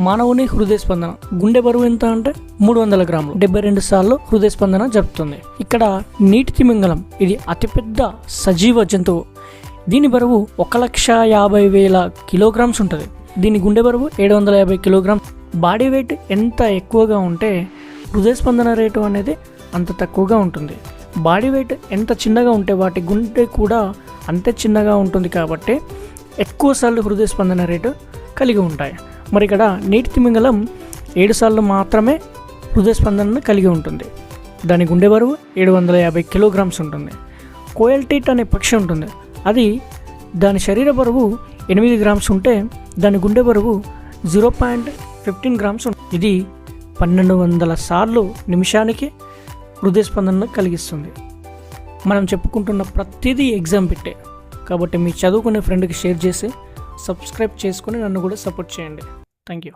మానవుని హృదయ స్పందన గుండె బరువు ఎంత అంటే 300 గ్రాములు 72 సార్లు హృదయ స్పందన జరుపుతుంది. ఇక్కడ నీటి తిమింగలం ఇది అతిపెద్ద సజీవ జంతువు. దీని బరువు 1,50,000 కిలోగ్రామ్స్ ఉంటుంది. దీని గుండె బరువు 750 కిలోగ్రామ్స్. బాడీ వెయిట్ ఎంత ఎక్కువగా ఉంటే హృదయ స్పందన రేటు అనేది అంత తక్కువగా ఉంటుంది. బాడీ వెయిట్ ఎంత చిన్నగా ఉంటే వాటి గుండె కూడా అంతే చిన్నగా ఉంటుంది కాబట్టి ఎక్కువ సార్లు హృదయ స్పందన రేటు కలిగి ఉంటాయి. మరి ఇక్కడ నీటి తిమింగలం 7 సార్లు మాత్రమే హృదయ స్పందనను కలిగి ఉంటుంది. దాని గుండె బరువు 750 కిలోగ్రామ్స్ ఉంటుంది. కోయల్ టీట్ అనే పక్షి ఉంటుంది. అది దాని శరీర బరువు 8 గ్రామ్స్ ఉంటే దాని గుండె బరువు 0.15 గ్రామ్స్ ఉంటుంది. ఇది 1200 సార్లు నిమిషానికి హృదయ స్పందనను కలిగిస్తుంది. మనం చెప్పుకుంటున్న ప్రతిదీ ఎగ్జామ్ పెట్టే కాబట్టి మీ చదువుకునే ఫ్రెండ్కి షేర్ చేసి సబ్స్క్రైబ్ చేసుకొని నన్ను కూడా సపోర్ట్ చేయండి. Thank you.